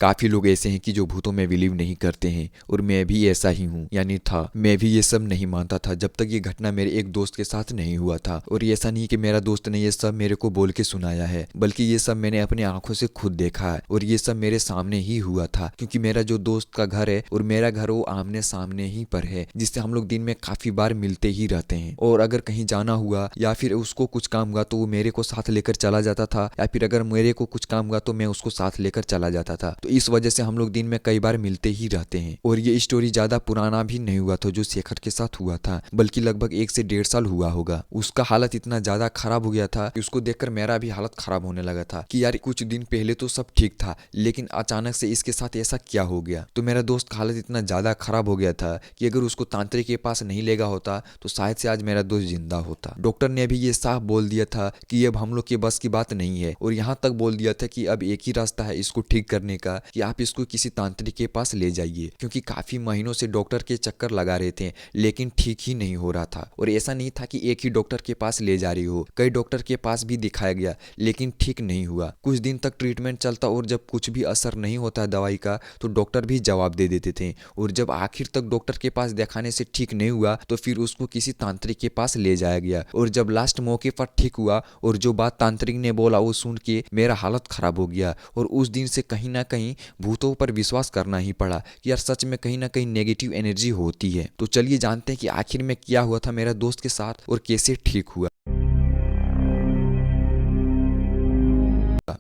काफी लोग ऐसे हैं कि जो भूतों में बिलीव नहीं करते हैं और मैं भी ऐसा ही हूँ, यानी था। मैं भी ये सब नहीं मानता था जब तक ये घटना मेरे एक दोस्त के साथ नहीं हुआ था। और ये ऐसा नहीं कि मेरा दोस्त ने ये सब मेरे को बोल के सुनाया है, बल्कि ये सब मैंने अपनी आंखों से खुद देखा है और ये सब मेरे सामने ही हुआ था। क्योंकि मेरा जो दोस्त का घर है और मेरा घर वो आमने सामने ही पर है, जिससे हम लोग दिन में काफी बार मिलते ही रहते हैं। और अगर कहीं जाना हुआ या फिर उसको कुछ काम हुआ तो वो मेरे को साथ लेकर चला जाता था, या फिर अगर मेरे को कुछ काम हुआ तो मैं उसको साथ लेकर चला जाता था। तो इस वजह से हम लोग दिन में कई बार मिलते ही रहते हैं। और ये स्टोरी ज्यादा पुराना भी नहीं हुआ था जो शेखर के साथ हुआ था, बल्कि लगभग 1 से 1.5 साल हुआ होगा। उसका हालत इतना ज्यादा खराब हो गया था कि उसको देखकर मेरा भी हालत खराब होने लगा था कि यार कुछ दिन पहले तो सब ठीक था, लेकिन अचानक से इसके साथ ऐसा क्या हो गया। तो मेरा दोस्त का हालत इतना ज्यादा खराब हो गया था कि अगर उसको तांत्रिक के पास नहीं लेगा होता तो शायद से आज मेरा दोस्त जिंदा होता। डॉक्टर ने भी ये साफ बोल दिया था कि अब हम लोग के बस की बात नहीं है, और यहाँ तक बोल दिया था कि अब एक ही रास्ता है इसको ठीक करने का कि आप इसको किसी तांत्रिक के पास ले जाइए। क्योंकि काफी महीनों से डॉक्टर के चक्कर लगा रहे थे लेकिन ठीक ही नहीं हो रहा था। और ऐसा नहीं था कि एक ही डॉक्टर के पास ले जा रही हो, कई डॉक्टर के पास भी दिखाया गया लेकिन ठीक नहीं हुआ। कुछ दिन तक ट्रीटमेंट चलता और जब कुछ भी असर नहीं होता दवाई का तो डॉक्टर भी जवाब दे देते थे। और जब आखिर तक डॉक्टर के पास दिखाने से ठीक नहीं हुआ तो फिर उसको किसी तांत्रिक के पास ले जाया गया। और जब लास्ट मौके पर ठीक हुआ और जो बात तांत्रिक ने बोला वो सुन के मेरा हालत खराब हो गया। और उस दिन से कहीं ना कहीं भूतों पर विश्वास करना ही पड़ा कि यार सच में कहीं ना कहीं नेगेटिव एनर्जी होती है। तो चलिए जानते हैं कि आखिर में क्या हुआ था मेरा दोस्त के साथ और कैसे ठीक हुआ।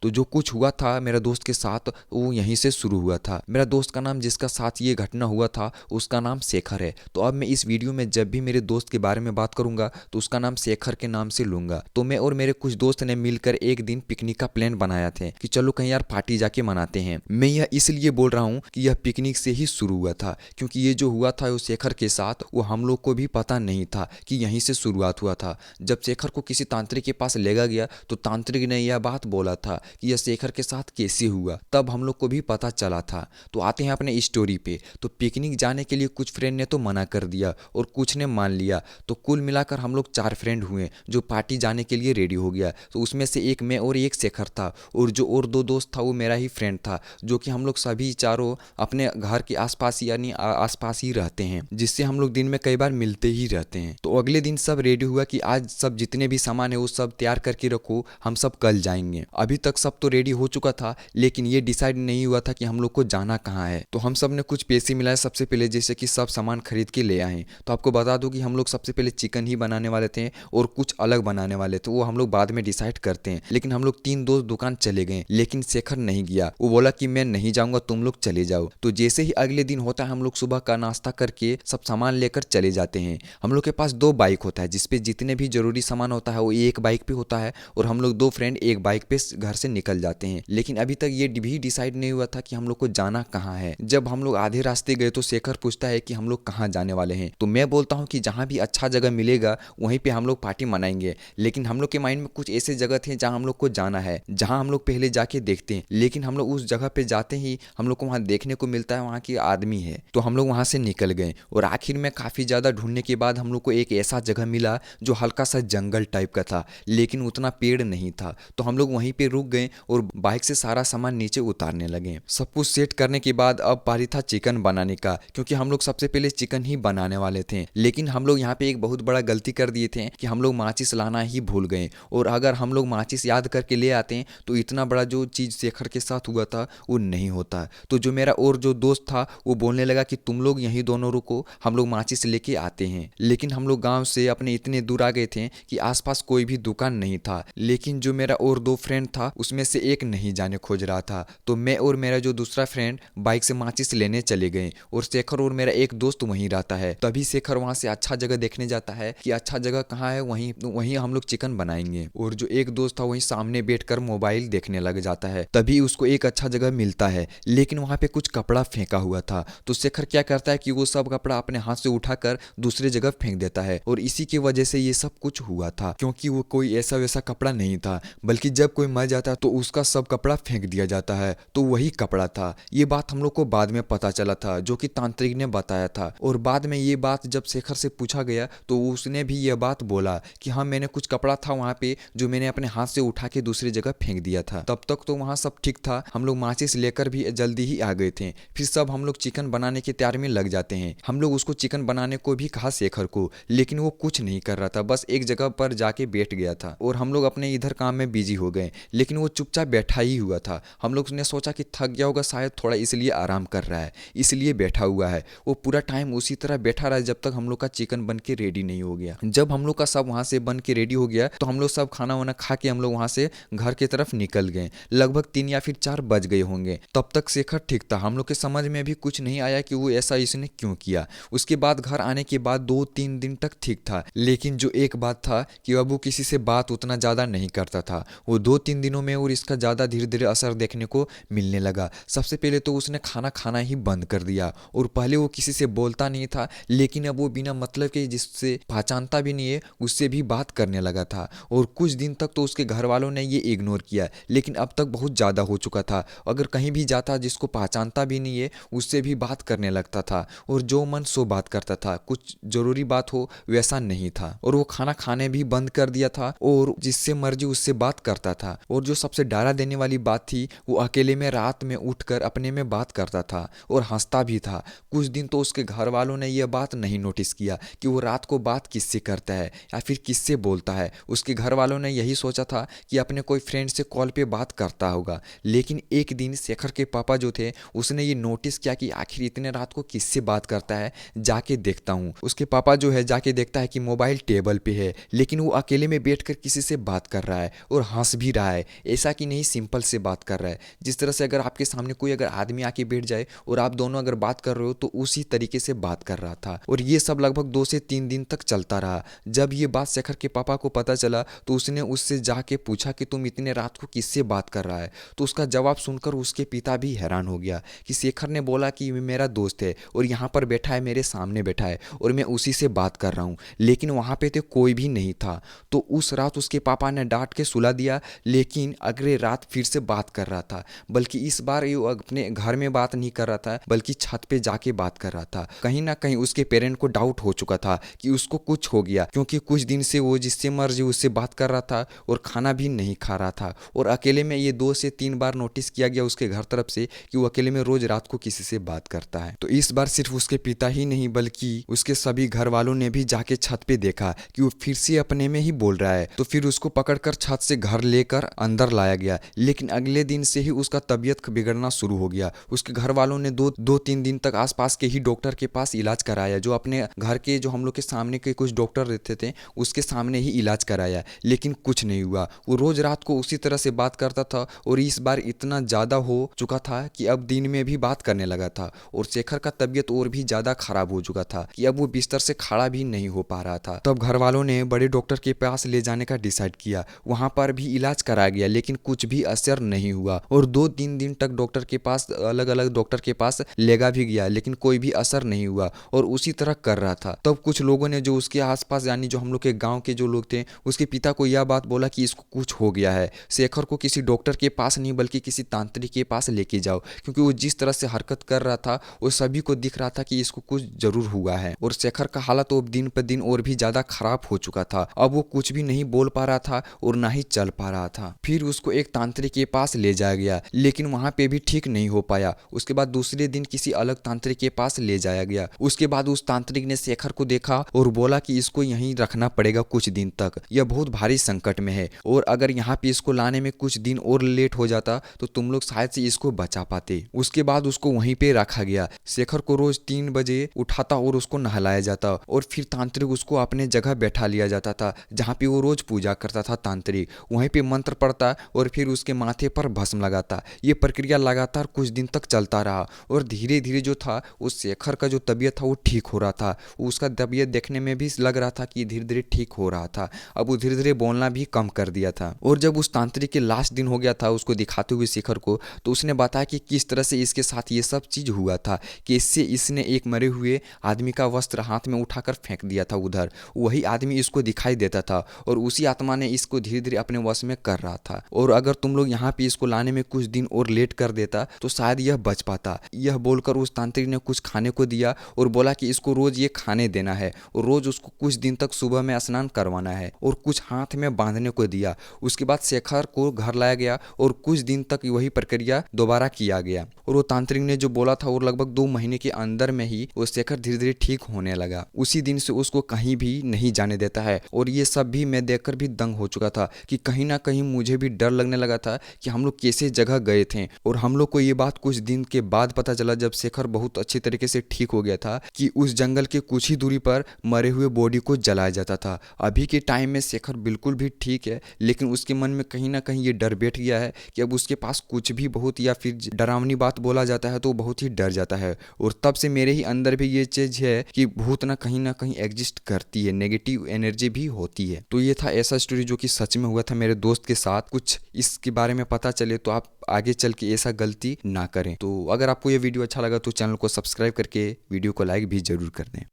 तो जो कुछ हुआ था मेरा दोस्त के साथ वो यहीं से शुरू हुआ था। मेरा दोस्त का नाम, जिसका साथ ये घटना हुआ था, उसका नाम शेखर है। तो अब मैं इस वीडियो में जब भी मेरे दोस्त के बारे में बात करूंगा तो उसका नाम शेखर के नाम से लूंगा। तो मैं और मेरे कुछ दोस्त ने मिलकर एक दिन पिकनिक का प्लान बनाया थे कि चलो कहीं यार पार्टी जाके मनाते हैं। मैं यह इसलिए बोल रहा हूँ कि यह पिकनिक से ही शुरू हुआ था, क्योंकि ये जो हुआ था वो शेखर के साथ वो हम लोग को भी पता नहीं था कि यहीं से शुरुआत हुआ था। जब शेखर को किसी तांत्रिक के पास लेगा गया तो तांत्रिक ने यह बात बोला था कि यह शेखर के साथ कैसे हुआ, तब हम लोग को भी पता चला था। तो आते हैं अपने स्टोरी पे। तो पिकनिक जाने के लिए कुछ फ्रेंड ने तो मना कर दिया और कुछ ने मान लिया। तो कुल मिलाकर हम लोग 4 फ्रेंड हुए जो पार्टी जाने के लिए रेडी हो गया। तो उसमें से एक मैं और एक शेखर था, और जो और 2 दोस्त था वो मेरा ही फ्रेंड था, जो कि हम लोग सभी चारों अपने घर के आसपास यानी आसपास ही रहते हैं, जिससे हम लोग दिन में कई बार मिलते ही रहते हैं। तो अगले दिन सब रेडी हुआ कि आज सब जितने भी सामान है वो सब तैयार करके रखो, हम सब कल जाएंगे। अभी तक सब तो रेडी हो चुका था लेकिन ये डिसाइड नहीं हुआ था कि हम लोग को जाना कहाँ है। तो हम सब ने कुछ पैसे मिलाए सबसे पहले, जैसे कि सब सामान खरीद के ले आए। तो आपको बता दूं कि हम लोग सबसे पहले चिकन ही बनाने वाले थे और कुछ अलग बनाने वाले थे, वो हम लोग बाद में डिसाइड करते हैं। लेकिन हम लोग 3 दोस्त दुकान चले गए, लेकिन शेखर नहीं गया। वो बोला कि मैं नहीं जाऊंगा, तुम लोग चले जाओ। तो जैसे ही अगले दिन होता है हम लोग सुबह का नाश्ता करके सब सामान लेकर चले जाते हैं। हम लोग के पास 2 बाइक होता है जिसपे जितने भी जरूरी सामान होता है वो एक बाइक पे होता है, और हम लोग 2 फ्रेंड एक बाइक पे घर से निकल जाते हैं। लेकिन अभी तक ये भी डिसाइड नहीं हुआ था कि हम लोग को जाना कहाँ है। जब हम लोग आधे रास्ते गए तो शेखर पूछता है कि हम लोग कहाँ जाने वाले हैं। तो मैं बोलता हूँ कि जहाँ भी अच्छा जगह मिलेगा वहीं पे हम लोग पार्टी मनाएंगे। लेकिन हम लोग के माइंड में कुछ ऐसे जगह थे जहाँ हम लोग को जाना है, जहाँ हम लोग पहले जाके देखते हैं। लेकिन हम लोग उस जगह पे जाते ही हम लोग को वहाँ देखने को मिलता है वहाँ की आदमी है। तो हम लोग वहाँ से निकल गए और आखिर में काफ़ी ज़्यादा ढूंढने के बाद हम लोग को एक ऐसा जगह मिला जो हल्का सा जंगल टाइप का था, लेकिन उतना पेड़ नहीं था। तो हम लोग वहीं पे रुक गए और बाइक से सारा सामान नीचे उतारने लगे। सब कुछ सेट करने के बाद अब बारी था चिकन बनाने का, क्योंकि हम लोग सबसे पहले चिकन ही बनाने वाले थे। लेकिन हम लोग यहाँ पे एक बहुत बड़ा गलती कर दिए थे कि हम लोग माचिस लाना ही भूल गए, और अगर हम लोग माचिस याद करके ले आते हैं तो इतना बड़ा जो चीज़ शेखर के साथ हुआ था वो नहीं होता। तो जो मेरा और जो दोस्त था वो बोलने लगा कि तुम लोग यहीं दोनों रुको, हम लोग माचिस लेके आते हैं। लेकिन हम लोग गाँव से अपने इतने दूर आ गए थे कि आसपास कोई भी दुकान नहीं था। लेकिन जो मेरा और 2 फ्रेंड था उसमें से एक नहीं जाने खोज रहा था। तो मैं और मेरा जो दूसरा फ्रेंड बाइक से माचिस लेने चले गए, और शेखर और मेरा एक दोस्त वहीं रहता है। तभी शेखर वहां से अच्छा जगह देखने जाता है कि अच्छा जगह कहाँ है, वहीं वहीं हम लोग चिकन बनाएंगे। और जो एक दोस्त था वहीं सामने बैठकर मोबाइल देखने लग जाता है। तभी उसको एक अच्छा जगह मिलता है, लेकिन वहां पे कुछ कपड़ा फेंका हुआ था। तो शेखर क्या करता है कि वो सब कपड़ा अपने हाथ से उठाकर दूसरी जगह फेंक देता है, और इसी की वजह से ये सब कुछ हुआ था। क्योंकि वो कोई ऐसा वैसा कपड़ा नहीं था, बल्कि जब कोई मर जाता है तो उसका सब कपड़ा फेंक दिया जाता है, तो वही कपड़ा था। ये बात हम लोग को बाद में पता चला था, जो कि तांत्रिक ने बताया था। और बाद में ये बात जब शेखर से पूछा गया तो उसने भी ये बात बोला कि हाँ, मैंने कुछ कपड़ा था वहाँ पे जो मैंने अपने हाथ से उठा के दूसरी जगह फेंक दिया था। तब तक तो वहाँ सब ठीक था, हम लोग माचिस लेकर भी जल्दी ही आ गए थे। फिर सब हम लोग चिकन बनाने की तैयारी में लग जाते हैं। हम लोग उसको चिकन बनाने को भी कहा शेखर को, लेकिन वो कुछ नहीं कर रहा था, बस एक जगह पर जाके बैठ गया था। और हम लोग अपने इधर काम में बिजी हो गए, लेकिन वो चुपचाप बैठा ही हुआ था। हम लोग ने सोचा कि थक गया होगा शायद थोड़ा, इसलिए आराम कर रहा है, इसलिए बैठा हुआ है। वो पूरा टाइम उसी तरह बैठा रहा जब तक हम लोग का चिकन बन के रेडी नहीं हो गया। जब हम लोग का सब वहाँ से बन के रेडी हो गया तो हम लोग सब खाना वाना खा के हम लोग वहाँ से घर की तरफ निकल गए। लगभग 3 या फिर 4 बज गए होंगे। तब तक शेखर ठीक था, हम लोग के समझ में भी कुछ नहीं आया कि वो ऐसा इसने क्यों किया। उसके बाद घर आने के बाद 2-3 दिन तक ठीक था, लेकिन जो एक बात था कि अब वो किसी से बात उतना ज़्यादा नहीं करता था। वो 2-3 दिनों में और इसका ज़्यादा धीरे धीरे असर देखने को मिलने लगा। सबसे पहले तो उसने खाना खाना ही बंद कर दिया, और पहले वो किसी से बोलता नहीं था, लेकिन अब वो बिना मतलब के जिससे पहचानता भी नहीं है उससे भी बात करने लगा था। और कुछ दिन तक तो उसके घर वालों ने ये इग्नोर किया, लेकिन अब तक बहुत ज़्यादा हो चुका था। अगर कहीं भी जाता जिसको पहचानता भी नहीं है उससे भी बात करने लगता था, और जो मन सो बात करता था, कुछ ज़रूरी बात हो वैसा नहीं था। और वो खाना खाने भी बंद कर दिया था, और जिससे मर्जी उससे बात करता था। और जो सबसे डरा देने वाली बात थी, वो अकेले में रात में उठकर अपने में बात करता था और हंसता भी था। कुछ दिन तो उसके घर वालों ने यह बात नहीं नोटिस किया कि वो रात को बात किससे करता है या फिर किससे बोलता है। उसके घर वालों ने यही सोचा था कि अपने कोई फ्रेंड से कॉल पे बात करता होगा। लेकिन एक दिन शेखर के पापा जो थे उसने ये नोटिस किया कि आखिर इतने रात को किससे बात करता है, जाके देखता हूँ। उसके पापा जो है जाके देखता है कि मोबाइल टेबल पे है, लेकिन वो अकेले में बैठकर किसी से बात कर रहा है और हंस भी रहा है। ऐसा कि नहीं सिंपल से बात कर रहा है, जिस तरह से अगर आपके सामने कोई अगर आदमी आके बैठ जाए और आप दोनों अगर बात कर रहे हो तो उसी तरीके से बात कर रहा था। और ये सब लगभग 2 से 3 दिन तक चलता रहा। जब ये बात शेखर के पापा को पता चला तो उसने उससे जाके पूछा कि तुम इतने रात को किससे बात कर रहा है। तो उसका जवाब सुनकर उसके पिता भी हैरान हो गया कि शेखर ने बोला कि मेरा दोस्त है और यहाँ पर बैठा है, मेरे सामने बैठा है और मैं उसी से बात कर रहा हूँ, लेकिन वहाँ पे तो कोई भी नहीं था। तो उस रात उसके पापा ने डांट के सुला दिया, लेकिन अगले रात फिर से बात कर रहा था। बल्कि इस बार ये अपने घर में बात नहीं कर रहा था, बल्कि छत पे जाके बात कर रहा था। कहीं ना कहीं उसके पेरेंट को डाउट हो चुका था कि उसको कुछ हो गया, क्योंकि कुछ दिन से वो जिससे मर्जी उससे बात कर रहा था और खाना भी नहीं खा रहा था। और अकेले में ये 2 से 3 बार नोटिस किया गया उसके घर तरफ से कि वो अकेले में रोज रात को किसी से बात करता है। तो इस बार सिर्फ उसके पिता ही नहीं बल्कि उसके सभी घर वालों ने भी जाके छत पे देखा कि वो फिर से अपने में ही बोल रहा है। तो फिर उसको पकड़कर छत से घर लेकर अंदर लाया गया, लेकिन अगले दिन से ही उसका तबीयत बिगड़ना शुरू हो गया। उसके घर वालों ने 2-3 दिन तक आसपास के ही डॉक्टर के पास इलाज कराया, जो अपने घर के जो हम लोग के सामने के कुछ डॉक्टर रहते थे उसके सामने ही इलाज कराया, लेकिन कुछ नहीं हुआ। वो रोज रात को उसी तरह से बात करता था, और इस बार इतना ज़्यादा हो चुका था कि अब दिन में भी बात करने लगा था। और शेखर का तबीयत और भी ज़्यादा खराब हो चुका था कि अब वो बिस्तर से खड़ा भी नहीं हो पा रहा था। तब घर वालों ने बड़े डॉक्टर के पास ले जाने का डिसाइड किया। वहाँ पर भी इलाज कराया गया, लेकिन कुछ भी असर नहीं हुआ। और 2-3 दिन तक डॉक्टर के पास, अलग अलग डॉक्टर के पास लेगा भी गया, लेकिन कोई भी असर नहीं हुआ और उसी तरह कर रहा था। तब कुछ लोगों ने जो उसके आसपास, यानी जो हम लोग के गांव के जो लोग थे, उसके पिता को यह बात बोला कि इसको कुछ हो गया है, शेखर को किसी डॉक्टर के पास नहीं बल्कि किसी तांत्रिक के पास लेके जाओ, क्योंकि वो जिस तरह से हरकत कर रहा था वो सभी को दिख रहा था कि इसको कुछ जरूर हुआ है। और शेखर का हालत तो दिन पर दिन और भी ज्यादा खराब हो चुका था। अब वो कुछ भी नहीं बोल पा रहा था और ना ही चल पा रहा था। फिर उसको एक तांत्रिक के पास ले जाया गया, लेकिन वहां पे भी ठीक नहीं हो पाया। उसके बाद दूसरे दिन किसी अलग तांत्रिक के पास ले जाया गया। उसके बाद उस तांत्रिक ने शेखर को देखा और बोला कि इसको यहीं रखना पड़ेगा कुछ दिन तक, यह बहुत भारी संकट में है, और अगर यहाँ पे इसको लाने में कुछ दिन और लेट हो जाता तो तुम लोग शायद से इसको बचा पाते। उसके बाद उसको वहीं पे रखा गया। शेखर को रोज 3 बजे उठाता और उसको नहलाया जाता, और फिर तांत्रिक उसको अपने जगह बैठा लिया जाता था जहाँ पे वो रोज पूजा करता था। तांत्रिक वहीं पे मंत्र पढ़ता और फिर उसके माथे पर भस्म लगाता। ये प्रक्रिया लगातार कुछ दिन तक चलता रहा, और धीरे धीरे जो था उस शेखर का जो तबीयत था वो ठीक हो रहा था। उसका तबीयत देखने में भी लग रहा था कि धीरे धीरे ठीक हो रहा था। अब वो धीरे धीरे बोलना भी कम कर दिया था। और जब उस तांत्रिक के लास्ट दिन हो गया था उसको दिखाते हुए शेखर को, तो उसने बताया कि किस तरह से इसके साथ ये सब चीज हुआ था, कि इसने एक मरे हुए आदमी का वस्त्र हाथ में उठाकर फेंक दिया था उधर। वही आदमी इसको दिखाई देता था और उसी आत्मा ने इसको धीरे धीरे अपने वश में कर रहा था, और अगर तुम लोग यहाँ पे इसको लाने में कुछ दिन और लेट कर देता तो शायद यह बच पाता। यह बोलकर उस तांत्रिक ने कुछ खाने को दिया और बोला कि इसको रोज ये खाने देना है और रोज उसको कुछ दिन तक सुबह में स्नान करवाना है, और कुछ हाथ में बांधने को दिया। उसके बाद शेखर को घर लाया गया और कुछ दिन तक वही प्रक्रिया दोबारा किया गया, और वो तांत्रिक ने जो बोला था, और लगभग 2 महीने के अंदर में ही वो शेखर धीरे धीरे ठीक होने लगा। उसी दिन से उसको कहीं भी नहीं जाने देता है। और ये सब भी मैं देखकर भी दंग हो चुका था कि कहीं ना कहीं मुझे भी डर लगने लगा था कि हम लोग कैसे जगह गए थे। और हम लोग को ये बात कुछ दिन के बाद पता चला, जब शेखर बहुत अच्छी तरीके से ठीक हो गया था, कि उस जंगल के कुछ ही दूरी पर मरे हुए बॉडी को जलाया जाता था। अभी के टाइम में शेखर बिल्कुल भी ठीक है, लेकिन उसके मन में कहीं ना कहीं ये डर बैठ गया है कि अब उसके पास कुछ भी बहुत या फिर डरावनी बात बोला जाता है तो बहुत ही डर जाता है। और तब से मेरे ही अंदर भी ये चीज है कि भूत ना कहीं एग्जिस्ट करती है, नेगेटिव एनर्जी भी होती है। तो ये था ऐसा स्टोरी जो कि सच में हुआ था मेरे दोस्त के साथ। कुछ इसके बारे में पता चले तो आप आगे चल के ऐसा गलती ना करें। तो अगर आपको ये वीडियो अच्छा लगा तो चैनल को सब्सक्राइब करके वीडियो को लाइक भी जरूर कर दें।